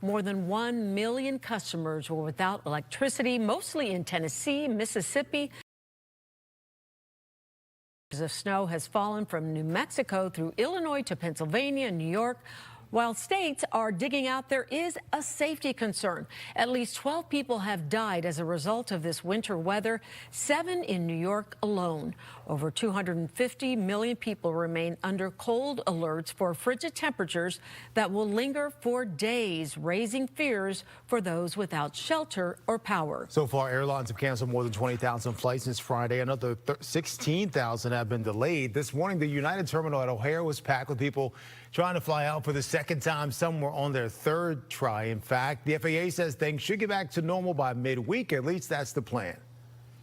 More than 1 million customers were without electricity, mostly in Tennessee, Mississippi. Of snow has fallen from New Mexico through Illinois to Pennsylvania and New York. While states are digging out, there is a safety concern. At least 12 people have died as a result of this winter weather, 7 in New York alone. Over 250 million people remain under cold alerts for frigid temperatures that will linger for days, raising fears for those without shelter or power. So far, airlines have canceled more than 20,000 flights since Friday. Another 16,000 have been delayed. This morning, the United Terminal at O'Hare was packed with people trying to fly out for the second time. Some were on their third try. In fact, the FAA says things should get back to normal by midweek. At least that's the plan.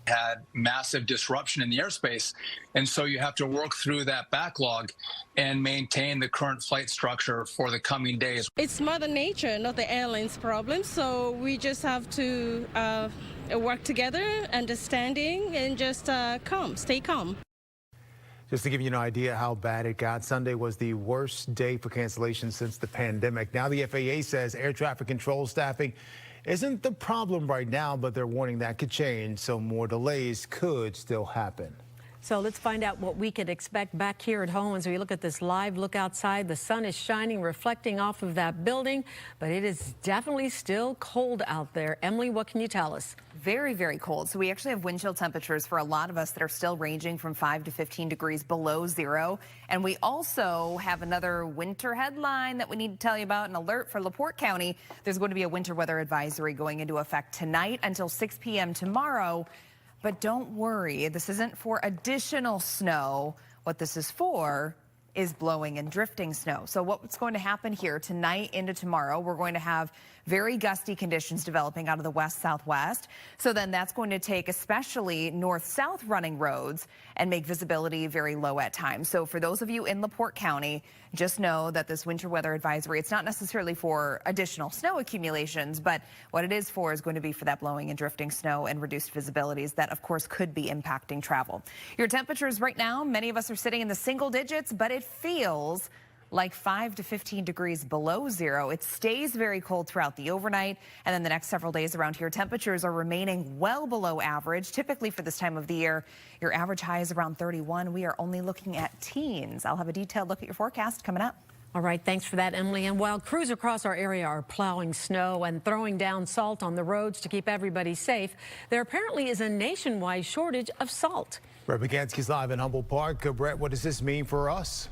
Had massive disruption in the airspace, and so you have to work through that backlog and maintain the current flight structure for the coming days. It's Mother Nature, not the airline's problem, so we just have to work together, understanding, and just stay calm. Just to give you an idea how bad it got, Sunday was the worst day for cancellations since the pandemic. Now the FAA says air traffic control staffing isn't the problem right now, but they're warning that could change, so more delays could still happen. So let's find out what we could expect back here at home as we look at this live look outside. The sun is shining, reflecting off of that building, but it is definitely still cold out there. Emily, what can you tell us? Very, very cold. So we actually have wind chill temperatures for a lot of us that are still ranging from 5 to 15 degrees below zero. And we also have another winter headline that we need to tell you about, an alert for LaPorte County. There's going to be a winter weather advisory going into effect tonight until 6 p.m. tomorrow. But don't worry, this isn't for additional snow. What this is for is blowing and drifting snow. So what's going to happen here tonight into tomorrow, we're going to have very gusty conditions developing out of the west-southwest. So then that's going to take especially north-south running roads and make visibility very low at times. So for those of you in LaPorte County, just know that this winter weather advisory, it's not necessarily for additional snow accumulations, but what it is for is going to be for that blowing and drifting snow and reduced visibilities that, of course, could be impacting travel. Your temperatures right now, many of us are sitting in the single digits, but it feels like 5 to 15 degrees below zero. It stays very cold throughout the overnight, and then the next several days around here, temperatures are remaining well below average. Typically for this time of the year, your average high is around 31. We are only looking at teens. I'll have a detailed look at your forecast coming up. All right, thanks for that, Emily. And while crews across our area are plowing snow and throwing down salt on the roads to keep everybody safe, there apparently is a nationwide shortage of salt. Brett McGansky's live in Humboldt Park. Brett, what does this mean for us?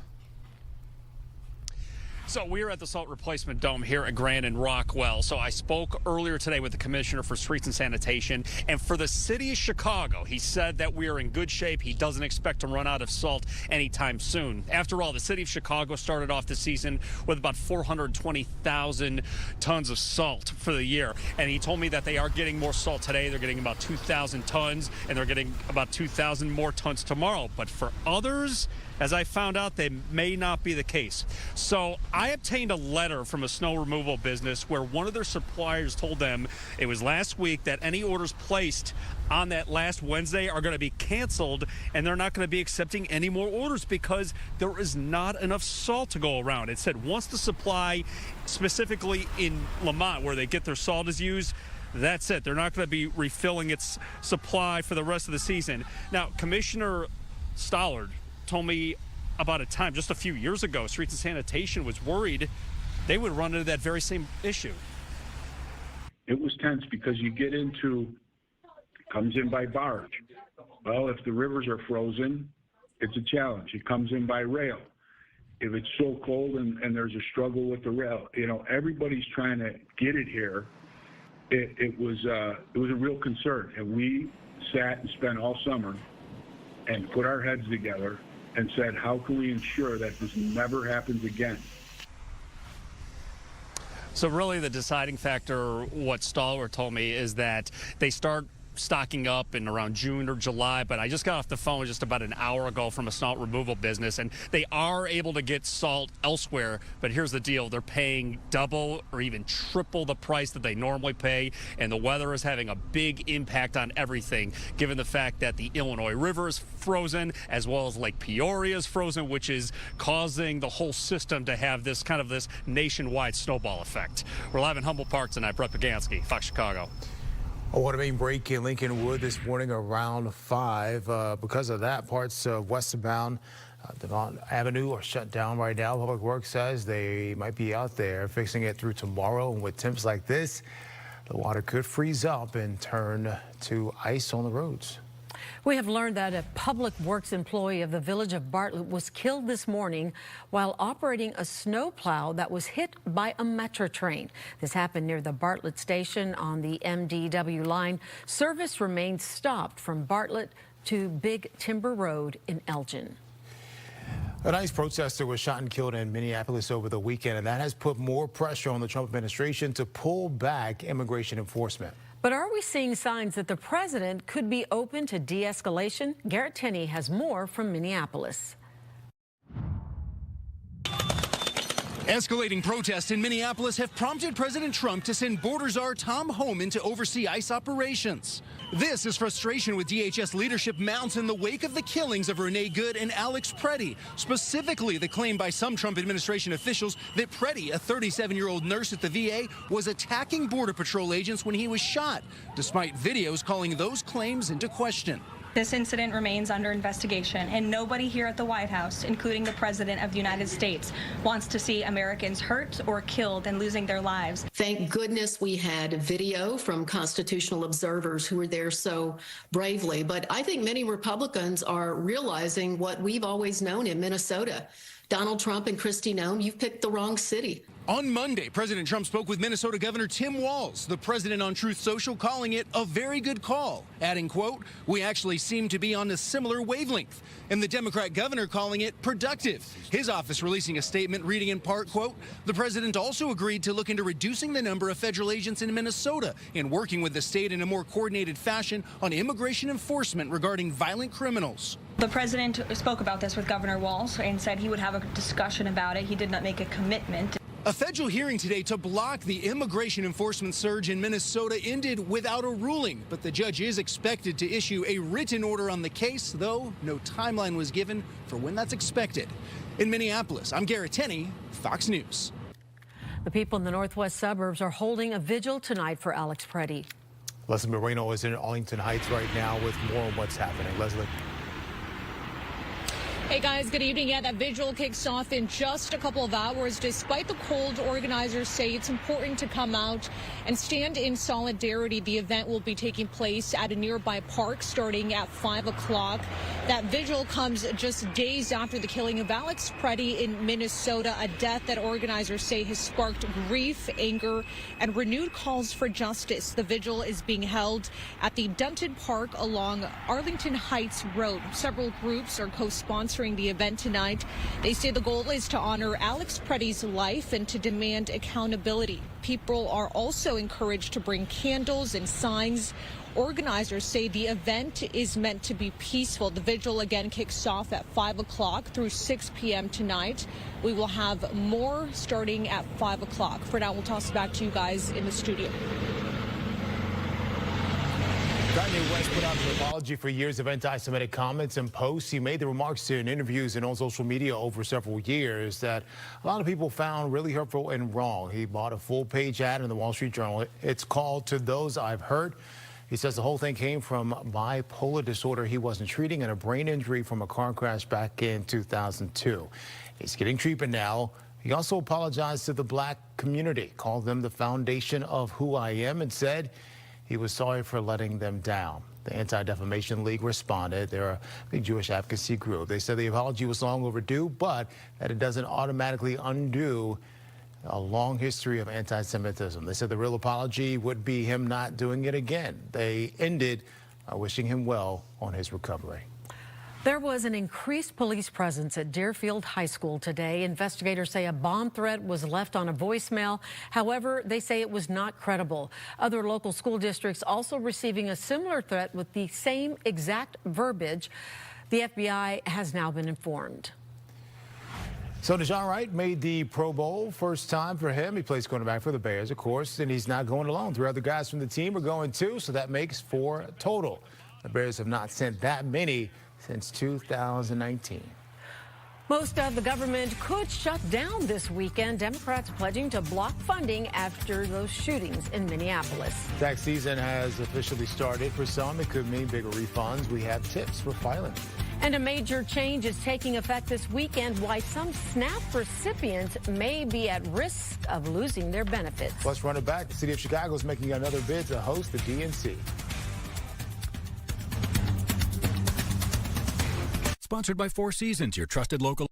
So we're at the Salt Replacement Dome here at Grand and Rockwell. So I spoke earlier today with the Commissioner for Streets and Sanitation, and for the city of Chicago, he said that we are in good shape. He doesn't expect to run out of salt anytime soon. After all, the city of Chicago started off the season with about 420,000 tons of salt for the year. And he told me that they are getting more salt today. They're getting about 2,000 tons, and they're getting about 2,000 more tons tomorrow. But for others, as I found out, they may not be the case. So I obtained a letter from a snow removal business where one of their suppliers told them it was last week that any orders placed on that last Wednesday are going to be canceled, and they're not going to be accepting any more orders because there is not enough salt to go around. It said once the supply, specifically in Lamont, where they get their salt is used, that's it. They're not going to be refilling its supply for the rest of the season. Now, Commissioner Stollard told me about a time just a few years ago, Streets and Sanitation was worried they would run into that very same issue. It was tense because you get into, comes in by barge. Well, if the rivers are frozen, it's a challenge. It comes in by rail. If it's so cold and there's a struggle with the rail, you know, everybody's trying to get it here. It was a real concern. And we sat and spent all summer and put our heads together and said, how can we ensure that this never happens again? So really the deciding factor, what Stoller told me, is that they start stocking up in around June or July, but I just got off the phone just about an hour ago from a salt removal business, and they are able to get salt elsewhere. But here's the deal. They're paying double or even triple the price that they normally pay, and the weather is having a big impact on everything, given the fact that the Illinois River is frozen, as well as Lake Peoria is frozen, which is causing the whole system to have this kind of this nationwide snowball effect. We're live in Humboldt Park tonight. Brett Pagansky, Fox Chicago. A water main break in Lincolnwood this morning around 5. Because of that, parts of westbound Devon Avenue are shut down right now. Public Works says they might be out there fixing it through tomorrow. And with temps like this, the water could freeze up and turn to ice on the roads. We have learned that a Public Works employee of the village of Bartlett was killed this morning while operating a snowplow that was hit by a Metro train. This happened near the Bartlett station on the MDW line. Service remains stopped from Bartlett to Big Timber Road in Elgin. An ICE protester was shot and killed in Minneapolis over the weekend, and that has put more pressure on the Trump administration to pull back immigration enforcement. But are we seeing signs that the president could be open to de-escalation? Garrett Tenney has more from Minneapolis. Escalating protests in Minneapolis have prompted President Trump to send border czar Tom Homan to oversee ICE operations. This is frustration with DHS leadership mounts in the wake of the killings of Renee Good and Alex Preddy. Specifically, the claim by some Trump administration officials that Preddy, a 37-year-old nurse at the VA, was attacking Border Patrol agents when he was shot, despite videos calling those claims into question. This incident remains under investigation, and nobody here at the White House, including the President of the United States, wants to see Americans hurt or killed and losing their lives. Thank goodness we had video from constitutional observers who were there so bravely. But I think many Republicans are realizing what we've always known in Minnesota. Donald Trump and Kristi Noem, you've picked the wrong city. On Monday, President Trump spoke with Minnesota Governor Tim Walz, the president on Truth Social, calling it a very good call, adding, quote, "We actually seem to be on a similar wavelength," and the Democrat governor calling it productive. His office releasing a statement reading in part, quote, "The president also agreed to look into reducing the number of federal agents in Minnesota and working with the state in a more coordinated fashion on immigration enforcement regarding violent criminals." The president spoke about this with Governor Walz and said he would have a discussion about it. He did not make a commitment. A federal hearing today to block the immigration enforcement surge in Minnesota ended without a ruling, but the judge is expected to issue a written order on the case, though no timeline was given for when that's expected. In Minneapolis, I'm Garrett Tenney, Fox News. The people in the northwest suburbs are holding a vigil tonight for Alex Preddy. Leslie Moreno is in Arlington Heights right now with more on what's happening. Leslie. Hey guys, good evening. Yeah, that vigil kicks off in just a couple of hours. Despite the cold, organizers say it's important to come out and stand in solidarity. The event will be taking place at a nearby park starting at 5 o'clock. That vigil comes just days after the killing of Alex Preddy in Minnesota, a death that organizers say has sparked grief, anger, and renewed calls for justice. The vigil is being held at the Dunton Park along Arlington Heights Road. Several groups are co-sponsoring the event tonight. They say the goal is to honor Alex Preddy's life and to demand accountability. People are also encouraged to bring candles and signs. Organizers say the event is meant to be peaceful. The vigil again kicks off at 5 o'clock through 6 p.m. tonight. We will have more starting at 5 o'clock. For now, we'll toss it back to you guys in the studio. Kanye West put out an apology for years of anti-Semitic comments and posts. He made the remarks in interviews and on social media over several years that a lot of people found really hurtful and wrong. He bought a full-page ad in the Wall Street Journal. It's called "To Those I've Hurt." He says the whole thing came from bipolar disorder he wasn't treating and a brain injury from a car crash back in 2002. He's getting treatment now. He also apologized to the black community, called them the foundation of who I am, and said he was sorry for letting them down. The Anti-Defamation League responded. They're a big Jewish advocacy group. They said the apology was long overdue, but that it doesn't automatically undo a long history of anti-Semitism. They said the real apology would be him not doing it again. They ended wishing him well on his recovery. There was an increased police presence at Deerfield High School today. Investigators say a bomb threat was left on a voicemail. However, they say it was not credible. Other local school districts also receiving a similar threat with the same exact verbiage. The FBI has now been informed. So DeJohn Wright made the Pro Bowl. First time for him. He plays cornerback for the Bears, of course, and he's not going alone. 3 other guys from the team are going too, so that makes 4 total. The Bears have not sent that many since 2019. Most of the government could shut down this weekend. Democrats pledging to block funding after those shootings in Minneapolis. Tax season has officially started. For some, it could mean bigger refunds. We have tips for filing. And a major change is taking effect this weekend. Why some SNAP recipients may be at risk of losing their benefits. Let's run it back. The city of Chicago is making another bid to host the DNC. Sponsored by Four Seasons, your trusted local.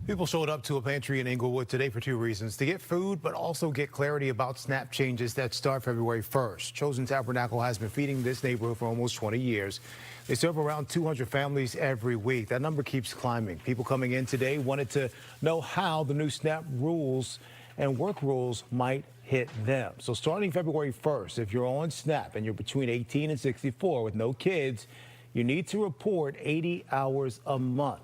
People showed up to a pantry in Inglewood today for 2 reasons: to get food, but also get clarity about SNAP changes that start February 1st. Chosen Tabernacle has been feeding this neighborhood for almost 20 years. They serve around 200 families every week. That number keeps climbing. People coming in today wanted to know how the new SNAP rules and work rules might hit them. So starting February 1st, if you're on SNAP and you're between 18 and 64 with no kids, you need to report 80 hours a month.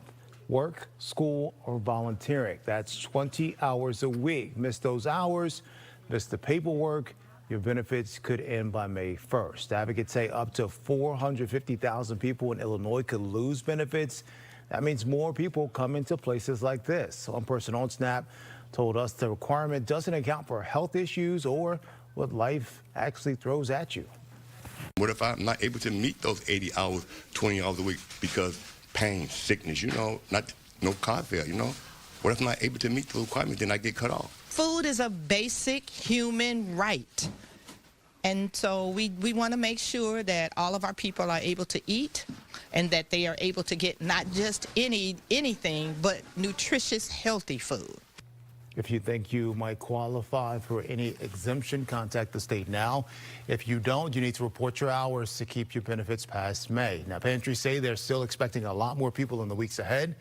Work, school, or volunteering. That's 20 hours a week. Miss those hours, miss the paperwork, your benefits could end by May 1st. Advocates say up to 450,000 people in Illinois could lose benefits. That means more people come into places like this. One person on SNAP told us the requirement doesn't account for health issues or what life actually throws at you. What if I'm not able to meet those 80 hours, 20 hours a week because pain, sickness, no car fare, What if I'm not able to meet the requirements, then I get cut off? Food is a basic human right. And so we want to make sure that all of our people are able to eat and that they are able to get not just anything, but nutritious, healthy food. If you think you might qualify for any exemption, contact the state now. If you don't, you need to report your hours to keep your benefits past May. Now, pantries say they're still expecting a lot more people in the weeks ahead,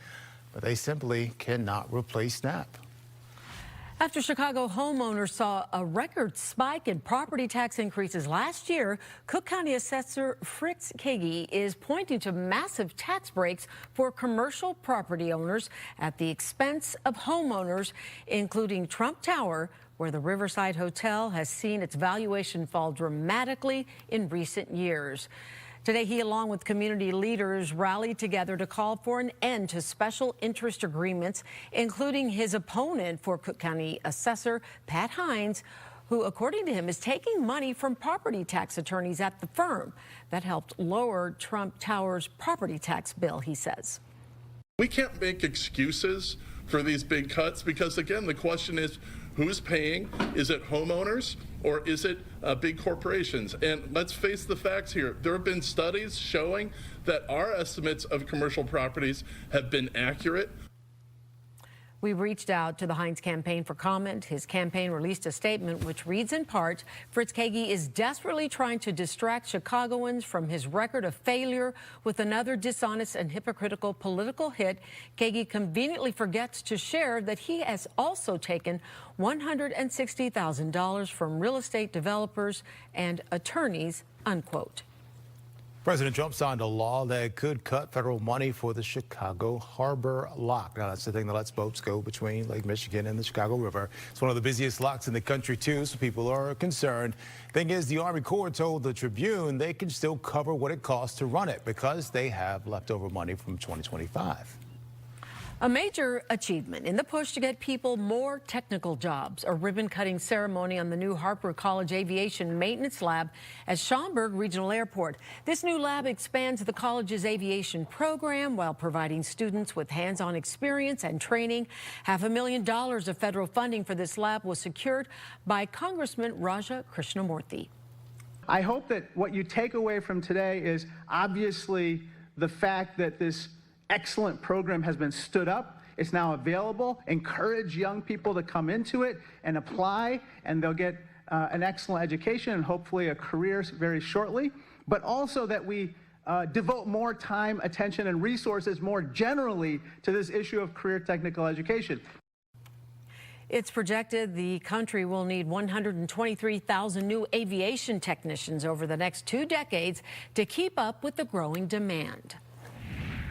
but they simply cannot replace SNAP. After Chicago homeowners saw a record spike in property tax increases last year, Cook County Assessor Fritz Kagi is pointing to massive tax breaks for commercial property owners at the expense of homeowners, including Trump Tower, where the Riverside Hotel has seen its valuation fall dramatically in recent years. Today, he, along with community leaders, rallied together to call for an end to special interest agreements, including his opponent for Cook County Assessor Pat Hines, who, according to him, is taking money from property tax attorneys at the firm that helped lower Trump Tower's property tax bill, he says. We can't make excuses for these big cuts because, again, the question is, who's paying? Is it homeowners or is it big corporations? And let's face the facts here. There have been studies showing that our estimates of commercial properties have been accurate. We reached out to the Hines campaign for comment. His campaign released a statement which reads in part, Fritz Kagi is desperately trying to distract Chicagoans from his record of failure with another dishonest and hypocritical political hit. Kagi conveniently forgets to share that he has also taken $160,000 from real estate developers and attorneys, unquote. President Trump signed a law that could cut federal money for the Chicago Harbor Lock. Now, that's the thing that lets boats go between Lake Michigan and the Chicago River. It's one of the busiest locks in the country, too, so people are concerned. Thing is, the Army Corps told the Tribune they can still cover what it costs to run it because they have leftover money from 2025. A major achievement in the push to get people more technical jobs, a ribbon-cutting ceremony on the new Harper College Aviation Maintenance Lab at Schaumburg Regional Airport. This new lab expands the college's aviation program while providing students with hands-on experience and training. $500,000 of federal funding for this lab was secured by Congressman Raja Krishnamurthy. I hope that what you take away from today is obviously the fact that this excellent program has been stood up. It's now available. Encourage young people to come into it and apply, and they'll get an excellent education and hopefully a career very shortly. But also that we devote more time, attention, and resources more generally to this issue of career technical education. It's projected the country will need 123,000 new aviation technicians over the next 2 decades to keep up with the growing demand.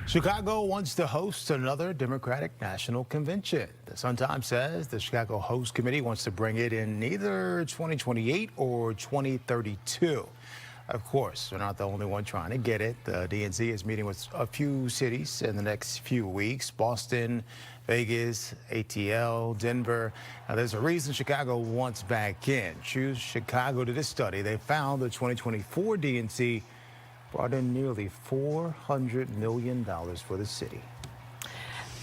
Chicago wants to host another Democratic National Convention. The Sun-Times says the Chicago Host Committee wants to bring it in either 2028 or 2032. Of course, they're not the only one trying to get it. The DNC is meeting with a few cities in the next few weeks: Boston, Vegas, ATL, Denver. Now, there's a reason Chicago wants back in. Choose Chicago did a study. They found the 2024 DNC brought in nearly $400 million for the city.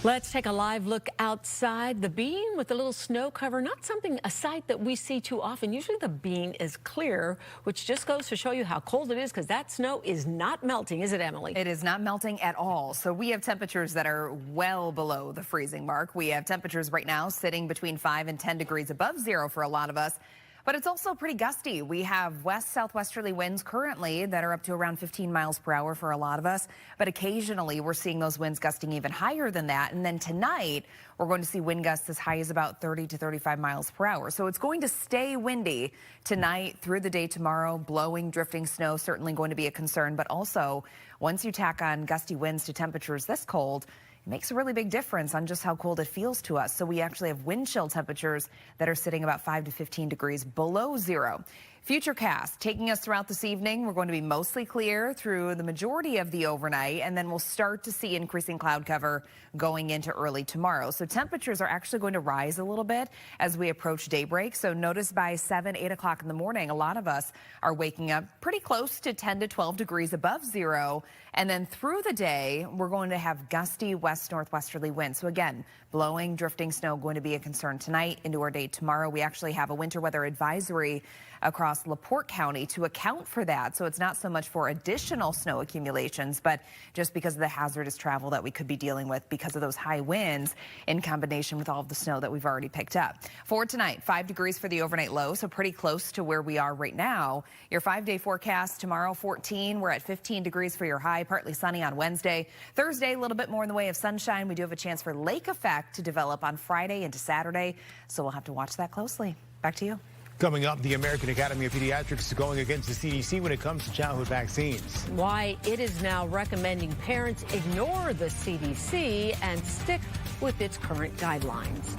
Let's take a live look outside. The bean with a little snow cover, not a sight that we see too often. Usually the bean is clear, which just goes to show you how cold it is, because that snow is not melting, is it, Emily? It is not melting at all. So we have temperatures that are well below the freezing mark. We have temperatures right now sitting between 5 and 10 degrees above zero for a lot of us. But it's also pretty gusty. We have west-southwesterly winds currently that are up to around 15 miles per hour for a lot of us. But occasionally we're seeing those winds gusting even higher than that. And then tonight we're going to see wind gusts as high as about 30 to 35 miles per hour. So it's going to stay windy tonight through the day tomorrow. Blowing, drifting snow certainly going to be a concern. But also, once you tack on gusty winds to temperatures this cold, it makes a really big difference on just how cold it feels to us. So we actually have wind chill temperatures that are sitting about 5 to 15 degrees below zero. Futurecast taking us throughout this evening. We're going to be mostly clear through the majority of the overnight, and then we'll start to see increasing cloud cover going into early tomorrow. So temperatures are actually going to rise a little bit as we approach daybreak. So notice by 7, 8 o'clock in the morning, a lot of us are waking up pretty close to 10 to 12 degrees above zero. And then through the day, we're going to have gusty west-northwesterly winds. So again, blowing, drifting snow going to be a concern tonight into our day tomorrow. We actually have a winter weather advisory across across LaPorte County to account for that. So it's not so much for additional snow accumulations, but just because of the hazardous travel that we could be dealing with because of those high winds in combination with all of the snow that we've already picked up. For tonight, 5 degrees for the overnight low, so pretty close to where we are right now. Your 5-day forecast tomorrow, 14. We're at 15 degrees for your high, partly sunny on Wednesday. Thursday, a little bit more in the way of sunshine. We do have a chance for lake effect to develop on Friday into Saturday, so we'll have to watch that closely. Back to you. Coming up, the American Academy of Pediatrics is going against the CDC when it comes to childhood vaccines. Why it is now recommending parents ignore the CDC and stick with its current guidelines.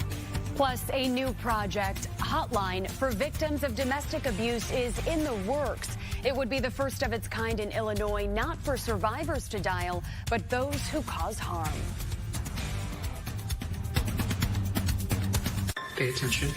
Plus, a new project, Hotline, for victims of domestic abuse is in the works. It would be the first of its kind in Illinois, not for survivors to dial, but those who cause harm. Pay attention.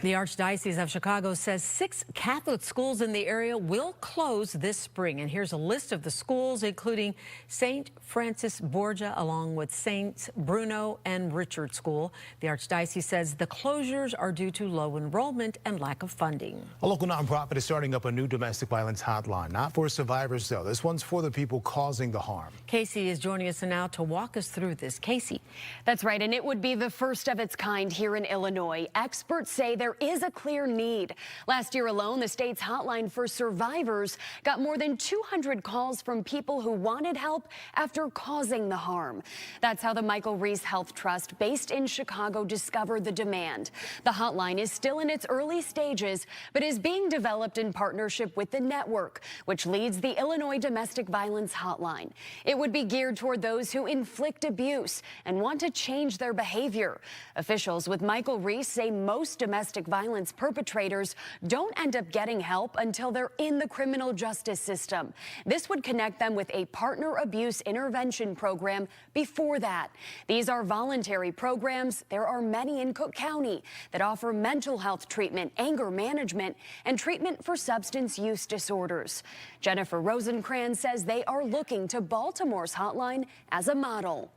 The Archdiocese of Chicago says 6 Catholic schools in the area will close this spring. And here's a list of the schools, including St. Francis Borgia, along with Saints Bruno and Richard School. The Archdiocese says the closures are due to low enrollment and lack of funding. A local nonprofit is starting up a new domestic violence hotline, not for survivors, though. This one's for the people causing the harm. Casey is joining us now to walk us through this. Casey. That's right, and it would be the first of its kind here in Illinois. Experts say there is a clear need. Last year alone, the state's hotline for survivors got more than 200 calls from people who wanted help after causing the harm. That's how the Michael Reese Health Trust, based in Chicago, discovered the demand. The hotline is still in its early stages, but is being developed in partnership with the network, which leads the Illinois Domestic Violence Hotline. It would be geared toward those who inflict abuse and want to change their behavior. Officials with Michael Reese say most domestic violence perpetrators don't end up getting help until they're in the criminal justice system. This would connect them with a partner abuse intervention program before that. These are voluntary programs. There are many in Cook County that offer mental health treatment, anger management, and treatment for substance use disorders. Jennifer Rosencrans says they are looking to Baltimore's hotline as a model.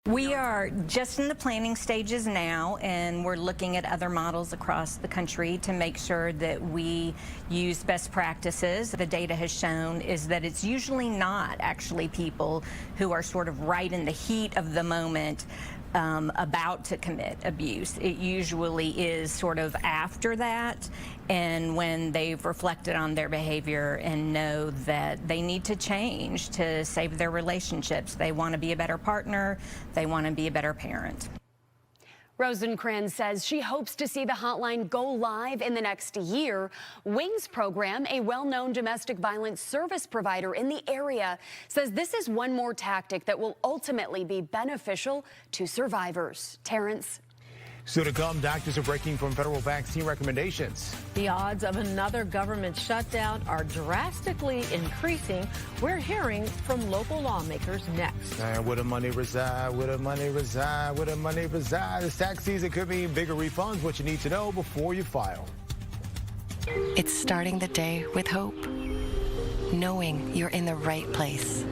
We are just in the planning stages now, and we're looking at other models across the country to make sure that we use best practices. The data has shown is that it's usually not actually people who are sort of right in the heat of the moment about to commit abuse. It usually is sort of after that, and when they've reflected on their behavior and know that they need to change to save their relationships. They want to be a better partner. They want to be a better parent. Rosencrans says she hopes to see the hotline go live in the next year. Wings Program, a well-known domestic violence service provider in the area, says this is one more tactic that will ultimately be beneficial to survivors. Terrence. Still to come, doctors are breaking from federal vaccine recommendations. The odds of another government shutdown are drastically increasing. We're hearing from local lawmakers next. And where the money reside, where the money reside, where the money reside. This tax season could mean bigger refunds. What you need to know before you file. It's starting the day with hope. Knowing you're in the right place.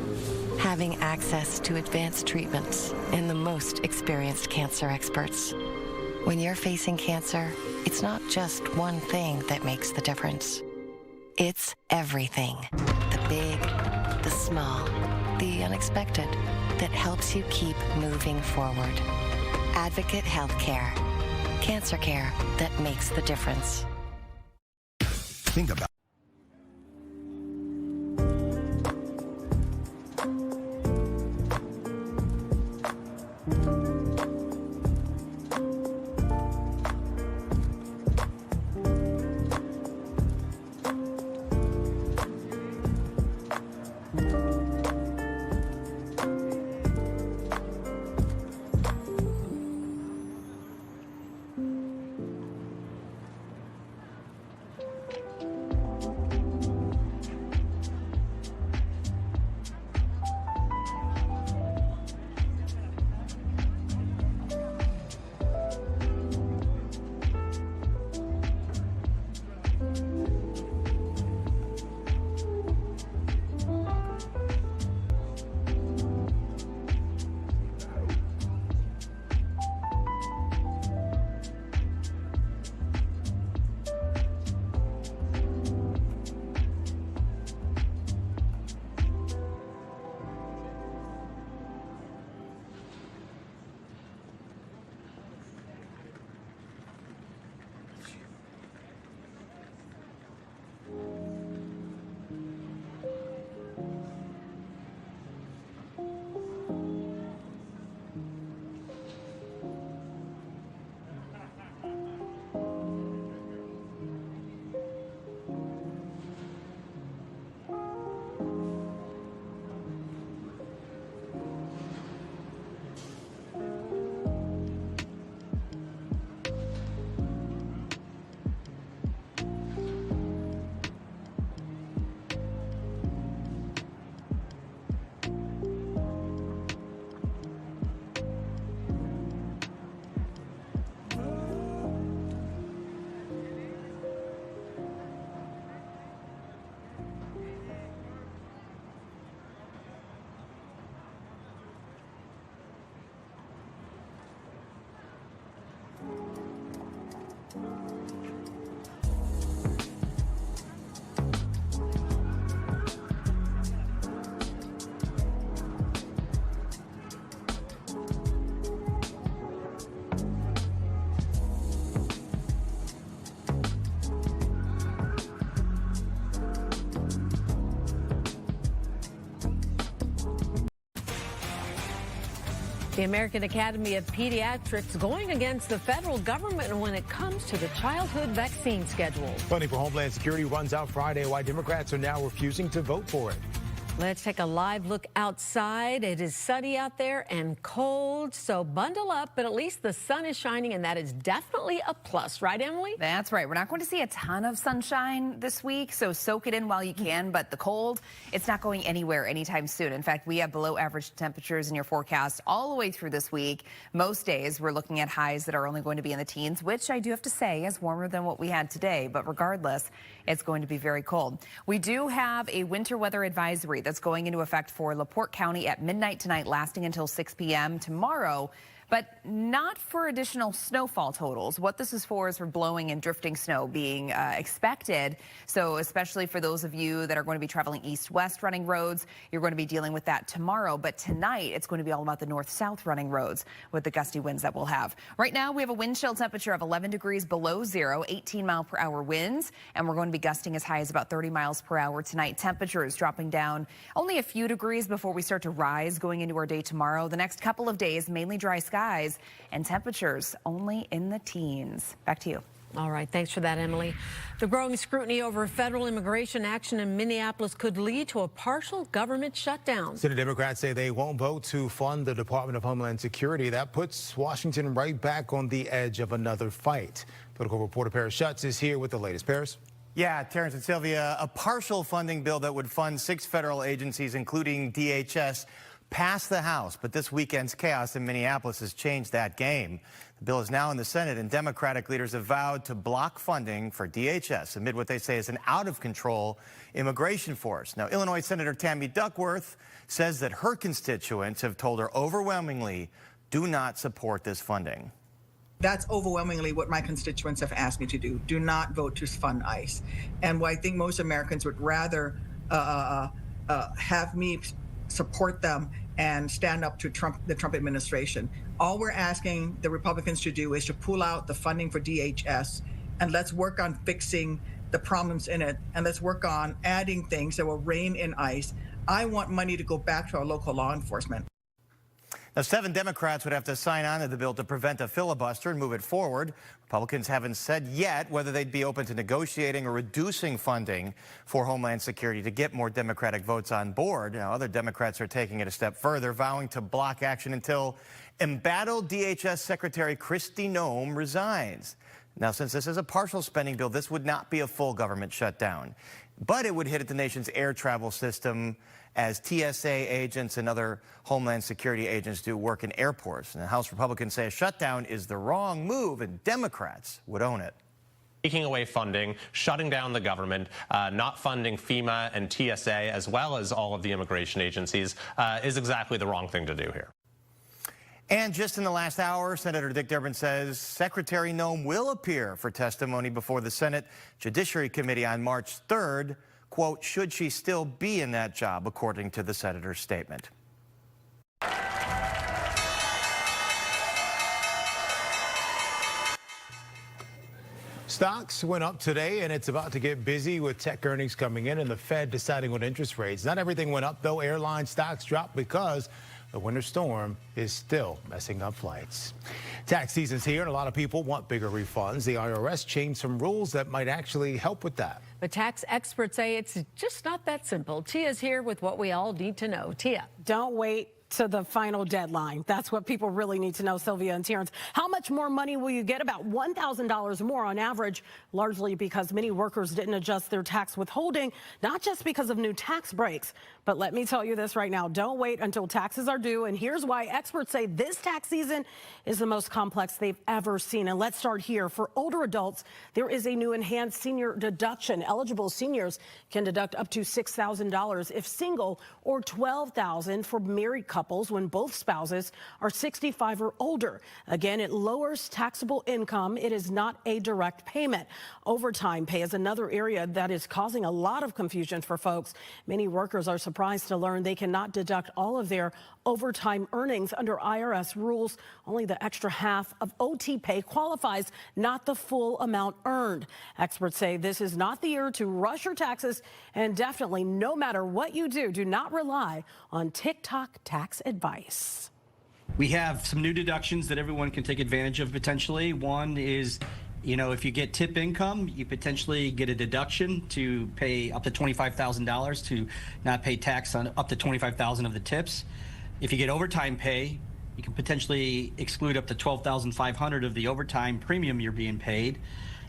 Having access to advanced treatments and the most experienced cancer experts. When you're facing cancer, it's not just one thing that makes the difference. It's everything. The big, the small, the unexpected that helps you keep moving forward. Advocate Healthcare. Cancer care that makes the difference. Think about The American Academy of Pediatrics going against the federal government when it comes to the childhood vaccine schedule. Funding for Homeland Security runs out Friday. Why Democrats are now refusing to vote for it. Let's take a live look outside. It is sunny out there and cold, so bundle up, but at least the sun is shining, and that is definitely a plus, right, Emily? That's right. We're not going to see a ton of sunshine this week, so soak it in while you can, but the cold, it's not going anywhere anytime soon. In fact, we have below average temperatures in your forecast all the way through this week. Most days, we're looking at highs that are only going to be in the teens, which I do have to say is warmer than what we had today, but regardless, it's going to be very cold. We do have a winter weather advisory that's going into effect for LaPorte County at midnight tonight, lasting until 6 p.m. tomorrow. But not for additional snowfall totals. What this is for blowing and drifting snow being expected. So especially for those of you that are going to be traveling east-west running roads, you're going to be dealing with that tomorrow. But tonight, it's going to be all about the north-south running roads with the gusty winds that we'll have. Right now, we have a wind chill temperature of 11 degrees below zero, 18-mile-per-hour winds, and we're going to be gusting as high as about 30 miles per hour tonight. Temperatures dropping down only a few degrees before we start to rise going into our day tomorrow. The next couple of days, mainly dry skies and temperatures only in the teens. Back to you. All right. Thanks for that, Emily. The growing scrutiny over federal immigration action in Minneapolis could lead to a partial government shutdown. Senate Democrats say they won't vote to fund the Department of Homeland Security. That puts Washington right back on the edge of another fight. Political reporter Paris Schutz is here with the latest. Paris? Yeah, Terrence and Sylvia, a partial funding bill that would fund 6 federal agencies, including DHS, passed the House, but this weekend's chaos in Minneapolis has changed that game. The bill is now in the Senate, and Democratic leaders have vowed to block funding for DHS amid what they say is an out-of-control immigration force. Now, Illinois Senator Tammy Duckworth says that her constituents have told her overwhelmingly, do not support this funding. That's overwhelmingly what my constituents have asked me to do. Do not vote to fund ICE. And what I think most Americans would rather have me support them and stand up to the Trump administration. All we're asking the Republicans to do is to pull out the funding for DHS, and let's work on fixing the problems in it, and let's work on adding things that will rein in ICE. I want money to go back to our local law enforcement. Now, 7 Democrats would have to sign on to the bill to prevent a filibuster and move it forward. Republicans haven't said yet whether they'd be open to negotiating or reducing funding for Homeland Security to get more Democratic votes on board. Now, other Democrats are taking it a step further, vowing to block action until embattled DHS Secretary Kristi Noem resigns. Now, since this is a partial spending bill, this would not be a full government shutdown, but it would hit at the nation's air travel system as TSA agents and other Homeland Security agents do work in airports. And the House Republicans say a shutdown is the wrong move, and Democrats would own it. Taking away funding, shutting down the government, not funding FEMA and TSA, as well as all of the immigration agencies, is exactly the wrong thing to do here. And just in the last hour, Senator Dick Durbin says Secretary Noem will appear for testimony before the Senate Judiciary Committee on March 3rd. Quote, should she still be in that job, according to the senator's statement. Stocks went up today, and it's about to get busy with tech earnings coming in and the Fed deciding on interest rates. Not everything went up, though. Airline stocks dropped because the winter storm is still messing up flights. Tax season's here, and a lot of people want bigger refunds. The IRS changed some rules that might actually help with that. But tax experts say it's just not that simple. Tia's here with what we all need to know. Tia. Don't wait to the final deadline. That's what people really need to know, Sylvia and Terrence. How much more money will you get? About $1,000 more on average, largely because many workers didn't adjust their tax withholding, not just because of new tax breaks. But let me tell you this right now, don't wait until taxes are due. And here's why experts say this tax season is the most complex they've ever seen. And let's start here. For older adults, there is a new enhanced senior deduction. Eligible seniors can deduct up to $6,000 if single, or $12,000 for married couples when both spouses are 65 or older. Again, it lowers taxable income. It is not a direct payment. Overtime pay is another area that is causing a lot of confusion for folks. Many workers are surprised to learn they cannot deduct all of their overtime earnings under IRS rules. Only the extra half of OT pay qualifies, not the full amount earned. Experts say this is not the year to rush your taxes, and definitely, no matter what you do not rely on TikTok tax advice. We have some new deductions that everyone can take advantage of potentially. One is, you know, if you get tip income, you potentially get a deduction to pay up to $25,000 to not pay tax on up to $25,000 of the tips. If you get overtime pay, you can potentially exclude up to $12,500 of the overtime premium you're being paid.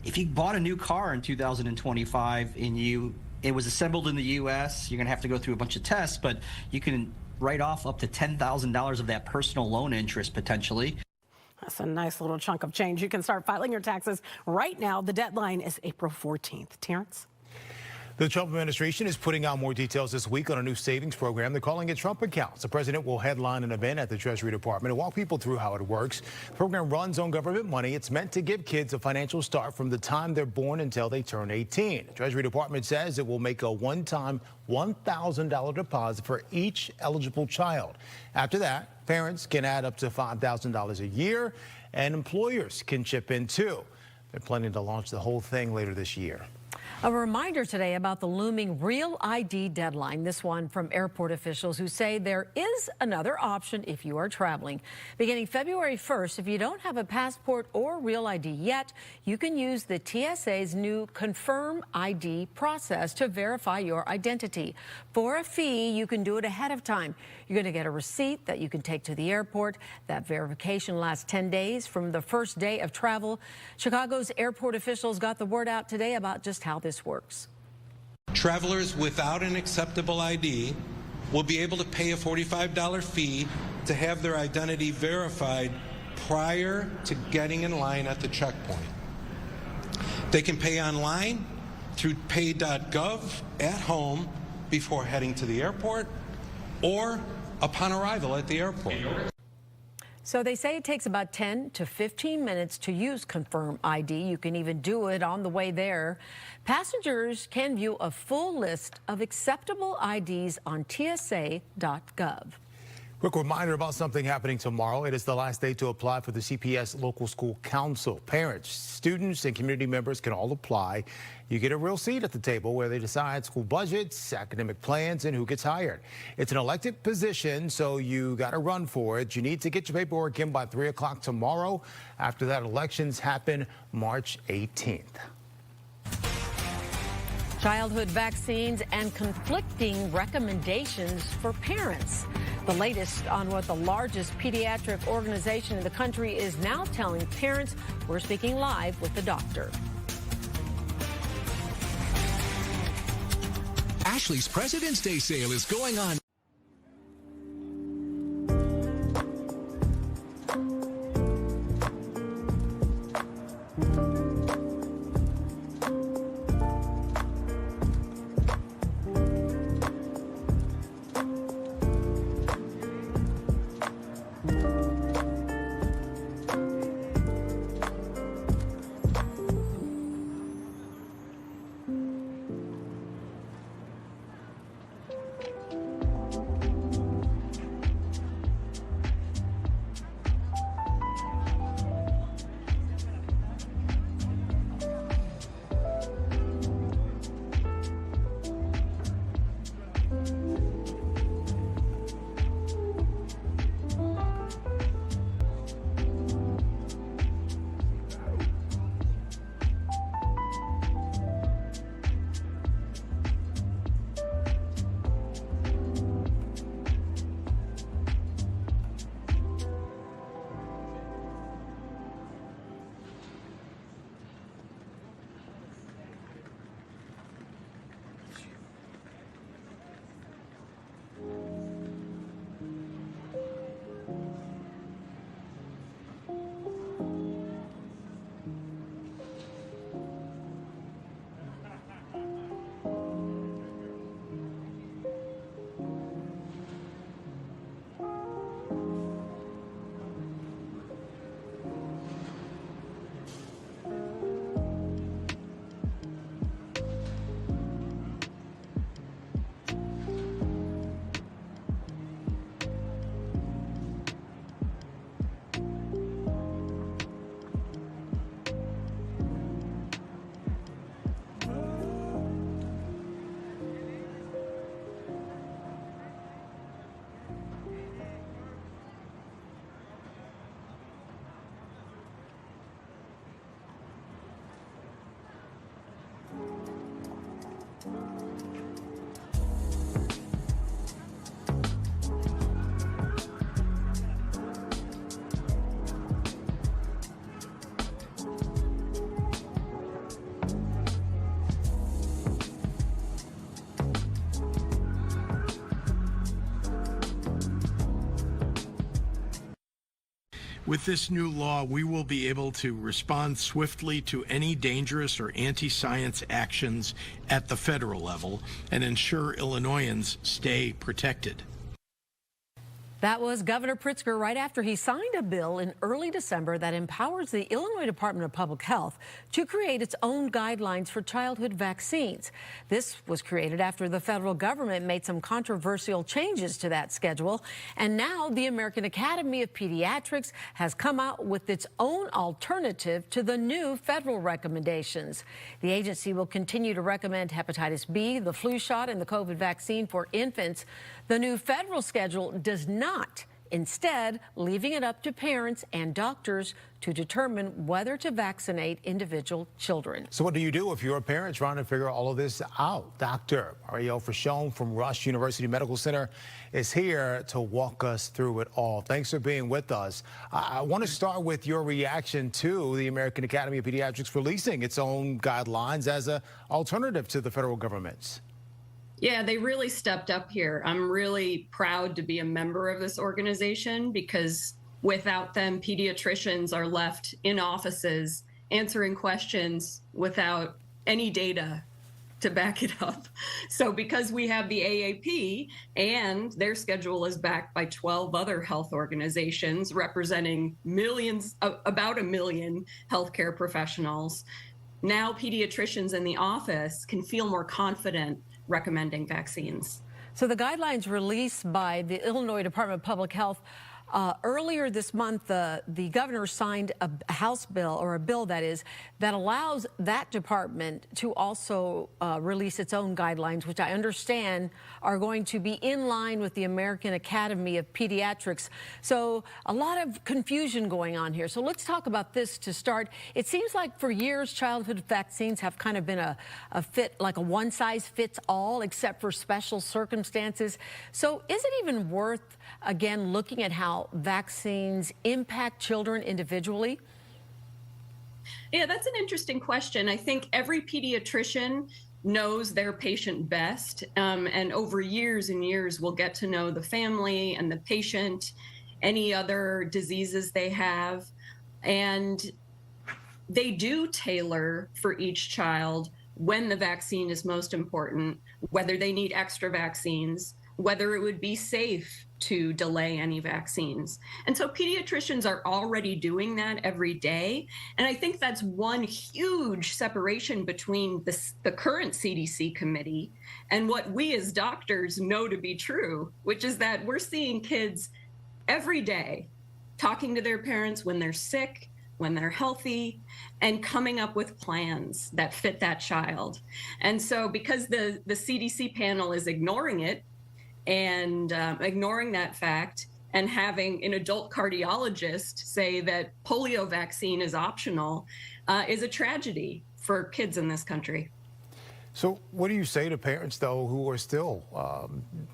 If you bought a new car in 2025 and it was assembled in the U.S., you're going to have to go through a bunch of tests, but you can write off up to $10,000 of that personal loan interest potentially. That's a nice little chunk of change. You can start filing your taxes right now. The deadline is April 14th. Terrence? The Trump administration is putting out more details this week on a new savings program. They're calling it Trump Accounts. The president will headline an event at the Treasury Department and walk people through how it works. The program runs on government money. It's meant to give kids a financial start from the time they're born until they turn 18. The Treasury Department says it will make a one-time $1,000 deposit for each eligible child. After that, parents can add up to $5,000 a year, and employers can chip in too. They're planning to launch the whole thing later this year. A reminder today about the looming Real ID deadline, this one from airport officials who say there is another option if you are traveling. Beginning February 1st, if you don't have a passport or Real ID yet, you can use the TSA's new Confirm ID process to verify your identity. For a fee, you can do it ahead of time. You're going to get a receipt that you can take to the airport. That verification lasts 10 days from the first day of travel. Chicago's airport officials got the word out today about just how this works. Travelers without an acceptable ID will be able to pay a $45 fee to have their identity verified prior to getting in line at the checkpoint. They can pay online through pay.gov at home before heading to the airport or upon arrival at the airport. So they say it takes about 10 to 15 minutes to use Confirm ID. You can even do it on the way there. Passengers can view a full list of acceptable IDs on TSA.gov. Quick reminder about something happening tomorrow. It is the last day to apply for the CPS Local School Council. Parents, students, and community members can all apply. You get a real seat at the table where they decide school budgets, academic plans, and who gets hired. It's an elected position, so you got to run for it. You need to get your paperwork in by 3 o'clock tomorrow. After that, elections happen March 18th. Childhood vaccines and conflicting recommendations for parents. The latest on what the largest pediatric organization in the country is now telling parents. We're speaking live with the doctor. Ashley's President's Day sale is going on. With this new law, we will be able to respond swiftly to any dangerous or anti-science actions at the federal level and ensure Illinoisans stay protected. That was Governor Pritzker right after he signed a bill in early December that empowers the Illinois Department of Public Health to create its own guidelines for childhood vaccines. This was created after the federal government made some controversial changes to that schedule. And now the American Academy of Pediatrics has come out with its own alternative to the new federal recommendations. The agency will continue to recommend hepatitis B, the flu shot, and the COVID vaccine for infants. The new federal schedule does not, instead leaving it up to parents and doctors to determine whether to vaccinate individual children. So what do you do if you're a parent trying to figure all of this out? Dr. Ariel Frachon from Rush University Medical Center is here to walk us through it all. Thanks for being with us. I want to start with your reaction to the American Academy of Pediatrics releasing its own guidelines as an alternative to the federal government's. Yeah, they really stepped up here. I'm really proud to be a member of this organization because without them, pediatricians are left in offices answering questions without any data to back it up. So because we have the AAP and their schedule is backed by 12 other health organizations representing millions, about 1 million healthcare professionals, now pediatricians in the office can feel more confident recommending vaccines. So the guidelines released by the Illinois Department of Public Health earlier this month, the governor signed a House bill, or a bill that is, that allows that department to also release its own guidelines, which I understand are going to be in line with the American Academy of Pediatrics. So a lot of confusion going on here. So let's talk about this to start. It seems like for years, childhood vaccines have kind of been a one size fits all, except for special circumstances. So is it even worth, again, looking at how vaccines impact children individually? Yeah, that's an interesting question. I think every pediatrician knows their patient best, and over years and years, we'll get to know the family and the patient, any other diseases they have, and they do tailor for each child when the vaccine is most important, whether they need extra vaccines, whether it would be safe to delay any vaccines. And so pediatricians are already doing that every day. And I think that's one huge separation between the current CDC committee and what we as doctors know to be true, which is that we're seeing kids every day talking to their parents when they're sick, when they're healthy, and coming up with plans that fit that child. And so because the CDC panel is ignoring it, and ignoring that fact, and having an adult cardiologist say that polio vaccine is optional is a tragedy for kids in this country. So what do you say to parents, though, who are still,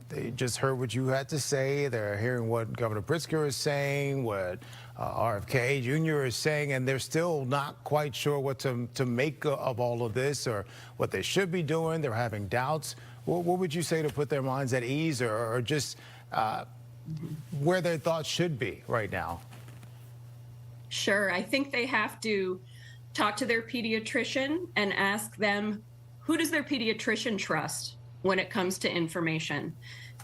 they just heard what you had to say, they're hearing what Governor Pritzker is saying, what RFK Jr. is saying, and they're still not quite sure what to make of all of this or what they should be doing, they're having doubts. What would you say to put their minds at ease or just where their thoughts should be right now? Sure. I think they have to talk to their pediatrician and ask them, who does their pediatrician trust when it comes to information?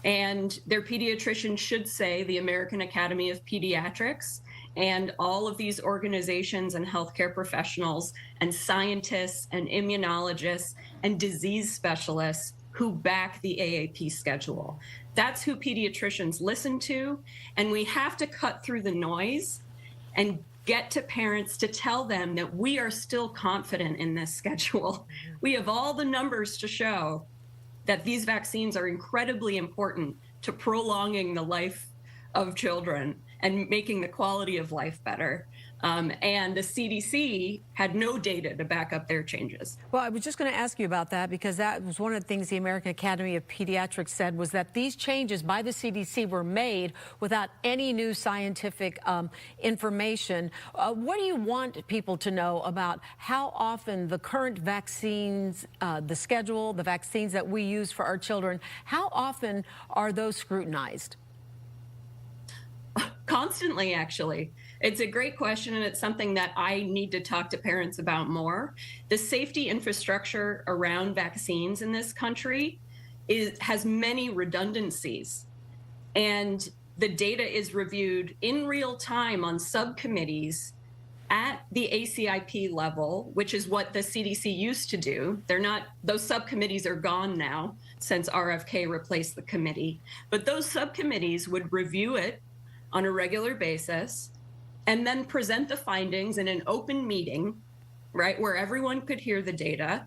And their pediatrician should say the American Academy of Pediatrics and all of these organizations and healthcare professionals and scientists and immunologists and disease specialists who back the AAP schedule. That's who pediatricians listen to, and we have to cut through the noise and get to parents to tell them that we are still confident in this schedule. We have all the numbers to show that these vaccines are incredibly important to prolonging the life of children and making the quality of life better. And the CDC had no data to back up their changes. Well, I was just going to ask you about that because that was one of the things the American Academy of Pediatrics said was that these changes by the CDC were made without any new scientific information. What do you want people to know about how often the current vaccines, the schedule, the vaccines that we use for our children, how often are those scrutinized? Constantly, actually. It's a great question, and it's something that I need to talk to parents about more. The safety infrastructure around vaccines in this country has many redundancies, and the data is reviewed in real time on subcommittees at the ACIP level, which is what the CDC used to do. Those subcommittees are gone now since RFK replaced the committee. But those subcommittees would review it on a regular basis and then present the findings in an open meeting, right, where everyone could hear the data.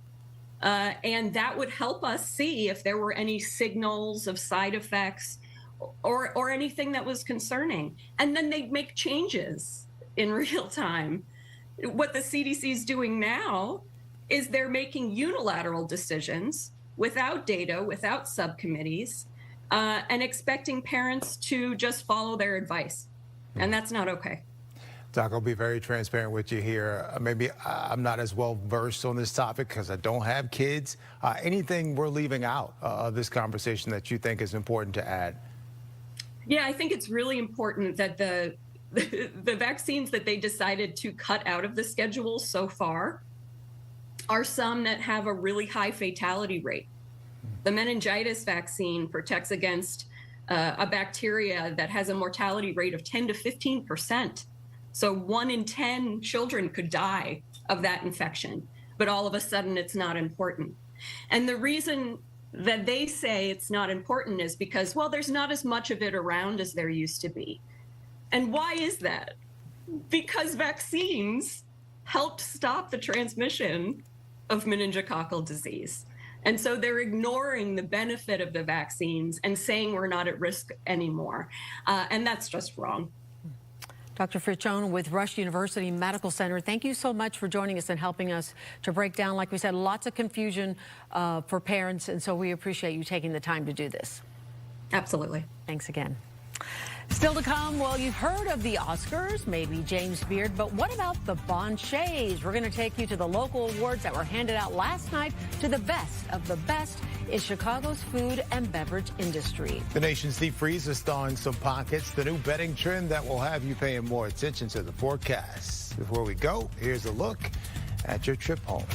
And that would help us see if there were any signals of side effects or anything that was concerning. And then they'd make changes in real time. What the CDC is doing now is they're making unilateral decisions without data, without subcommittees, and expecting parents to just follow their advice. And that's not okay. Doc, I'll be very transparent with you here. Maybe I'm not as well versed on this topic because I don't have kids. Anything we're leaving out of this conversation that you think is important to add? Yeah, I think it's really important that the vaccines that they decided to cut out of the schedule so far are some that have a really high fatality rate. The meningitis vaccine protects against a bacteria that has a mortality rate of 10 to 15%. So 1 in 10 children could die of that infection, but all of a sudden it's not important. And the reason that they say it's not important is because, well, there's not as much of it around as there used to be. And why is that? Because vaccines helped stop the transmission of meningococcal disease. And so they're ignoring the benefit of the vaccines and saying we're not at risk anymore. And that's just wrong. Dr. Friccione with Rush University Medical Center, thank you so much for joining us and helping us to break down, like we said, lots of confusion for parents. And so we appreciate you taking the time to do this. Absolutely. Thanks again. Still to come, well, you've heard of the Oscars, maybe James Beard, but what about the Bonchets? We're going to take you to the local awards that were handed out last night to the best of the best in Chicago's food and beverage industry. The nation's deep freeze is thawing some pockets, the new betting trend that will have you paying more attention to the forecast. Before we go, here's a look at your trip home.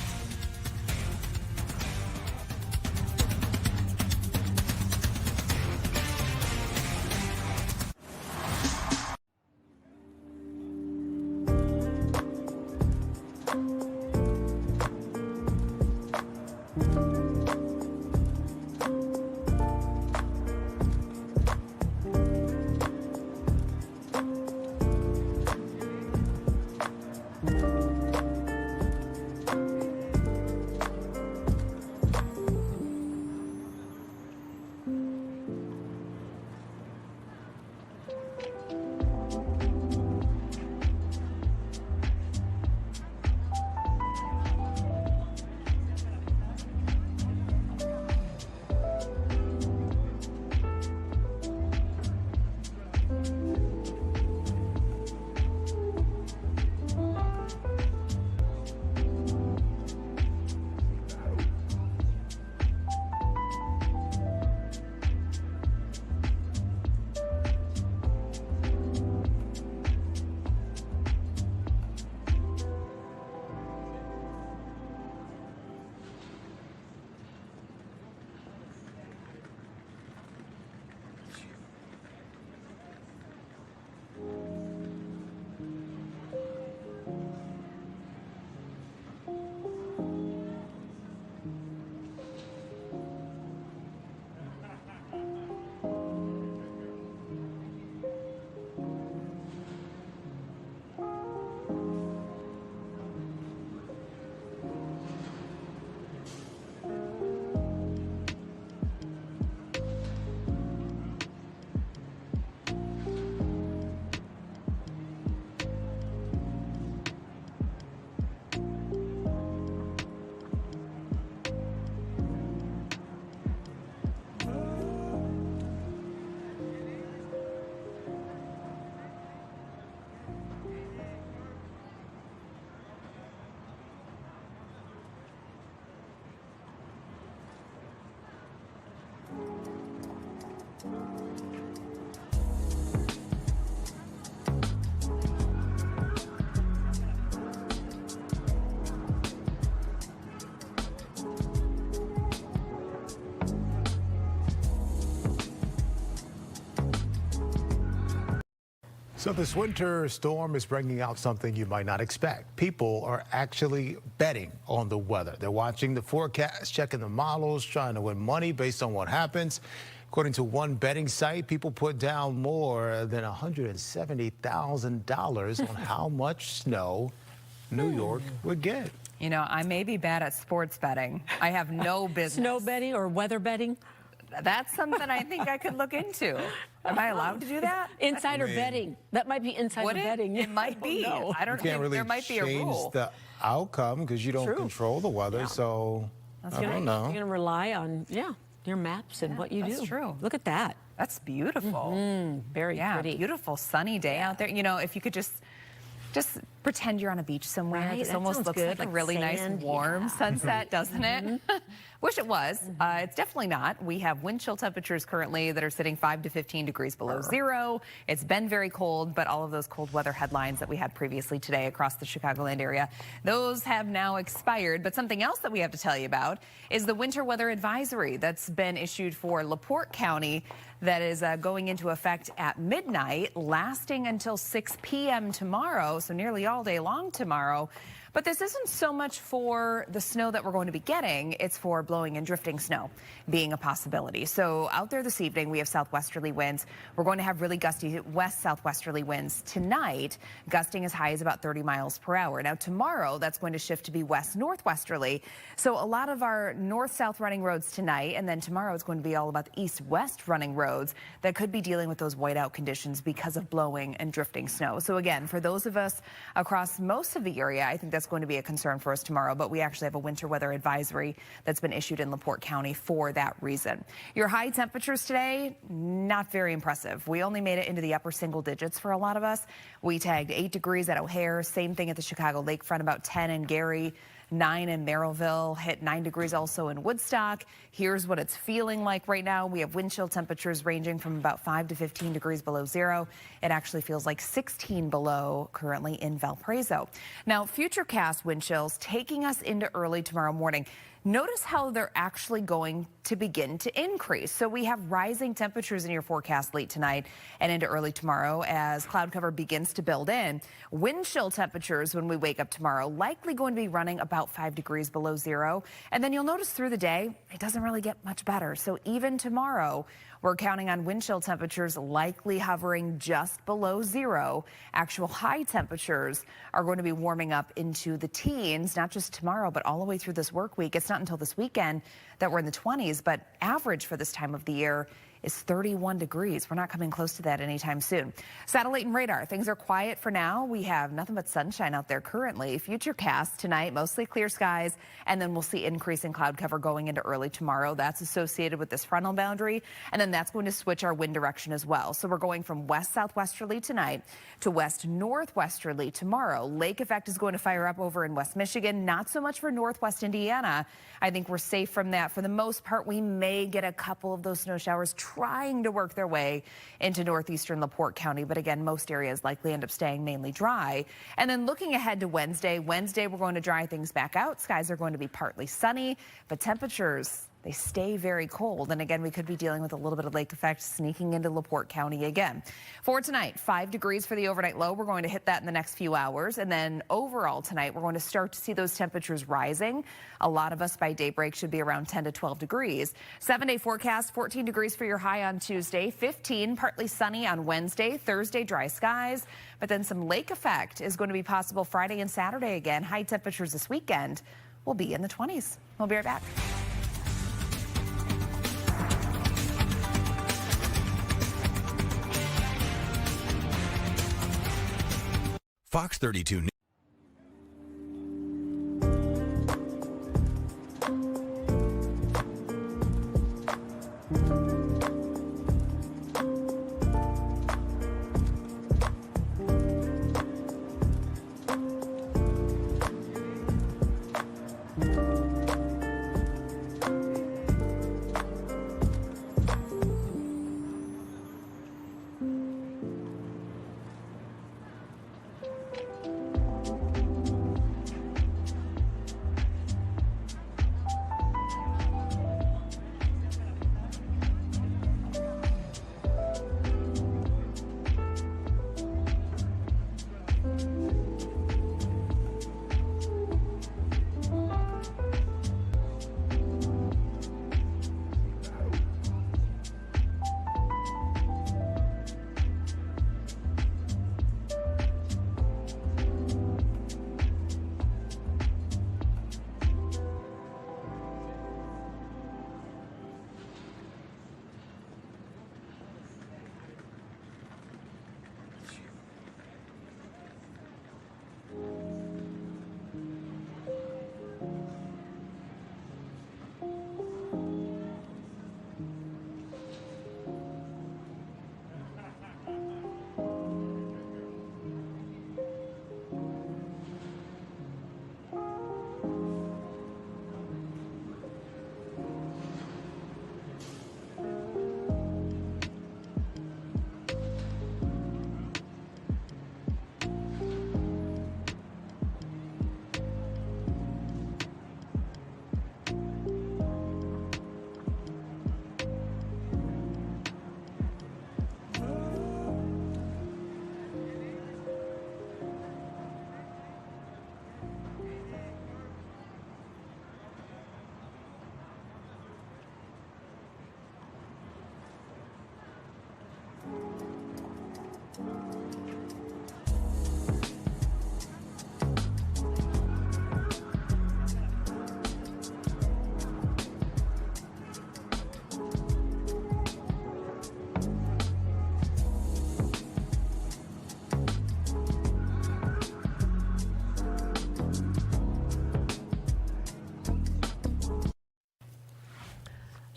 So this winter storm is bringing out something you might not expect. People are actually betting on the weather. They're watching the forecast, checking the models, trying to win money based on what happens. According to one betting site, people put down more than $170,000 on how much snow New York would get. You know, I may be bad at sports betting. I have no business. Snow betting or weather betting? That's something I think I could look into. Am I allowed to do that? Insider betting. That might be insider betting. It might be. I don't You can't think really there might be a change rule. the outcome because you don't control the weather. So I don't know. You're going to rely on, your maps and what you do. That's true. Look at that. That's beautiful. Very pretty. Beautiful sunny day out there. You know, if you could just pretend you're on a beach somewhere. Right, This that almost sounds looks good, like a like really sand, nice warm sunset, doesn't it? Wish it was. It's definitely not. We have wind chill temperatures currently that are sitting 5 to 15 degrees below zero. It's been very cold, but all of those cold weather headlines that we had previously today across the Chicagoland area, those have now expired. But something else that we have to tell you about is the winter weather advisory that's been issued for LaPorte County that is going into effect at midnight, lasting until 6 p.m. tomorrow, so nearly all day long tomorrow. But this isn't so much for the snow that we're going to be getting, it's for blowing and drifting snow being a possibility. So out there this evening, we have southwesterly winds. We're going to have really gusty west southwesterly winds tonight, gusting as high as about 30 miles per hour. Now tomorrow, that's going to shift to be west northwesterly. So a lot of our north-south running roads tonight, and then tomorrow it's going to be all about the east-west running roads that could be dealing with those whiteout conditions because of blowing and drifting snow. So again, for those of us across most of the area, I think that's going to be a concern for us tomorrow, but we actually have a winter weather advisory that's been issued in LaPorte County for that reason. Your high temperatures today, not very impressive. We only made it into the upper single digits for a lot of us. We tagged 8 degrees at O'Hare, same thing at the Chicago lakefront, about 10 in Gary, 9 in Merrillville, hit 9 degrees also in Woodstock. Here's what it's feeling like right now. We have wind chill temperatures ranging from about 5 to 15 degrees below zero. It actually feels like 16 below currently in Valparaiso. Now, futurecast wind chills taking us into early tomorrow morning. Notice how they're actually going to begin to increase. So we have rising temperatures in your forecast late tonight and into early tomorrow as cloud cover begins to build in. Wind chill temperatures when we wake up tomorrow likely going to be running about 5 degrees below zero. And then you'll notice through the day, it doesn't really get much better. So even tomorrow, we're counting on wind chill temperatures likely hovering just below zero. Actual high temperatures are going to be warming up into the teens, not just tomorrow, but all the way through this work week. It's not until this weekend that we're in the 20s, but average for this time of the year is 31 degrees. We're not coming close to that anytime soon. Satellite and radar, things are quiet for now. We have nothing but sunshine out there currently. Futurecast tonight, mostly clear skies, and then we'll see increasing cloud cover going into early tomorrow. That's associated with this frontal boundary, and then that's going to switch our wind direction as well. So we're going from west southwesterly tonight to west northwesterly tomorrow. Lake effect is going to fire up over in West Michigan, not so much for northwest Indiana. I think we're safe from that. For the most part, we may get a couple of those snow showers trying to work their way into northeastern LaPorte County. But again, most areas likely end up staying mainly dry. And then looking ahead to Wednesday, we're going to dry things back out. Skies are going to be partly sunny, but temperatures, they stay very cold. And again, we could be dealing with a little bit of lake effect sneaking into LaPorte County again. For tonight, 5 degrees for the overnight low. We're going to hit that in the next few hours. And then overall tonight, we're going to start to see those temperatures rising. A lot of us by daybreak should be around 10 to 12 degrees. 7-day forecast, 14 degrees for your high on Tuesday, 15 partly sunny on Wednesday, Thursday dry skies. But then some lake effect is going to be possible Friday and Saturday again. High temperatures this weekend will be in the 20s. We'll be right back. Fox 32 News.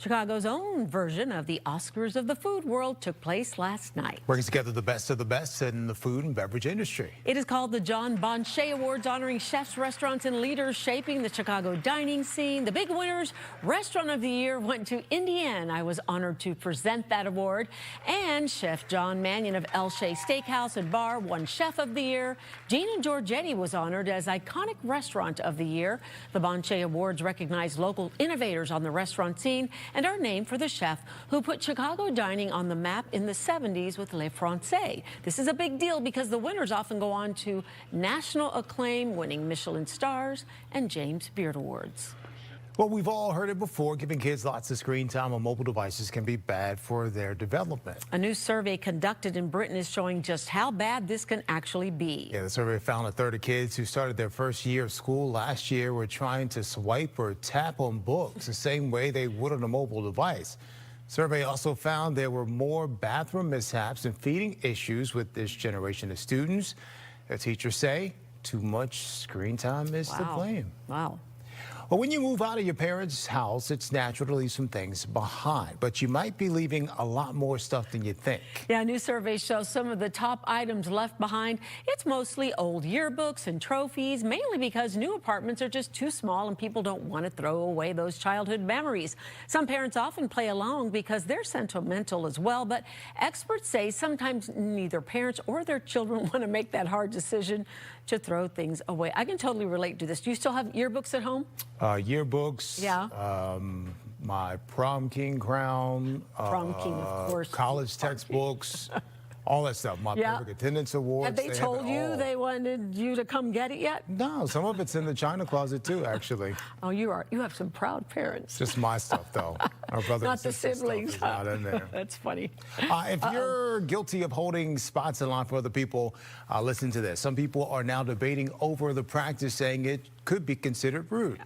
Chicago's own version of the Oscars of the food world took place last night. Brings together the best of the best in the food and beverage industry. It is called the John Bonchet Awards, honoring chefs, restaurants, and leaders shaping the Chicago dining scene. The big winners, Restaurant of the Year, went to Indiana. I was honored to present that award. And Chef John Mannion of El Shea Steakhouse and Bar won Chef of the Year. Gina Giorgetti was honored as Iconic Restaurant of the Year. The Bonchet Awards recognize local innovators on the restaurant scene and are named for the chef who put Chicago dining on the map in the 70s with Le Francais. This is a big deal because the winners often go on to national acclaim, winning Michelin stars and James Beard Awards. Well, we've all heard it before. Giving kids lots of screen time on mobile devices can be bad for their development. A new survey conducted in Britain is showing just how bad this can actually be. Yeah, the survey found a third of kids who started their first year of school last year were trying to swipe or tap on books the same way they would on a mobile device. Survey also found there were more bathroom mishaps and feeding issues with this generation of students. The teachers say too much screen time is to blame. Wow. Well, when you move out of your parents' house, it's natural to leave some things behind, but you might be leaving a lot more stuff than you think. Yeah, a new survey shows some of the top items left behind. It's mostly old yearbooks and trophies, mainly because new apartments are just too small and people don't want to throw away those childhood memories. Some parents often play along because they're sentimental as well, but experts say sometimes neither parents or their children want to make that hard decision to throw things away. I can totally relate to this. Do you still have yearbooks at home? Yearbooks. Yeah. My prom king crown. Prom king, of course. College textbooks. All that stuff. My perfect attendance awards. Have they told you they wanted you to come get it yet? No, some of it's in the china closet too, actually. Oh, you have some proud parents. Just my stuff, though. Our brother Not and the sister siblings. stuff is not in there. That's funny. If you're guilty of holding spots in line for other people, listen to this. Some people are now debating over the practice, saying it could be considered rude.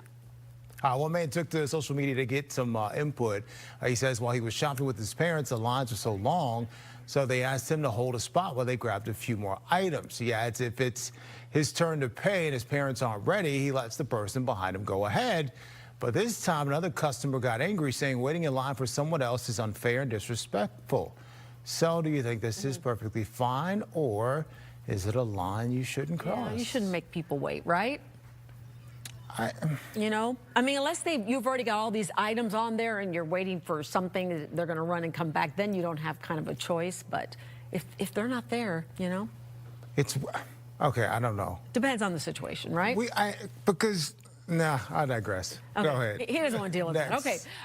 One man took to social media to get some input. He says while he was shopping with his parents, the lines were so long, so they asked him to hold a spot while they grabbed a few more items. He adds if it's his turn to pay and his parents aren't ready, he lets the person behind him go ahead. But this time, another customer got angry, saying waiting in line for someone else is unfair and disrespectful. So do you think this is perfectly fine, or is it a line you shouldn't cross? Yeah, you shouldn't make people wait, right? You know, I mean, unless you've already got all these items on there and you're waiting for something that they're going to run and come back, then you don't have kind of a choice. But if they're not there, you know, it's okay. I don't know. Depends on the situation, right? Nah, I digress. Okay. Go ahead. He doesn't want to deal with that.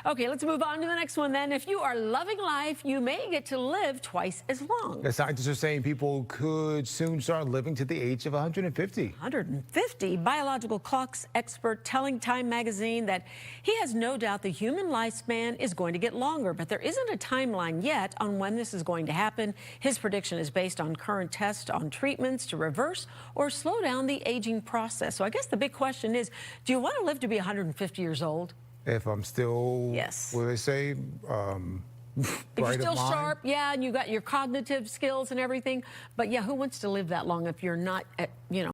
Okay, let's move on to the next one then. If you are loving life, you may get to live twice as long. The scientists are saying people could soon start living to the age of 150. 150? Biological clocks expert telling Time magazine that he has no doubt the human lifespan is going to get longer, but there isn't a timeline yet on when this is going to happen. His prediction is based on current tests on treatments to reverse or slow down the aging process. So I guess the big question is, do you want to live to be 150 years old? If I'm still, what do they say? If you're still sharp, yeah, and you got your cognitive skills and everything. But yeah, who wants to live that long if you're not, you know?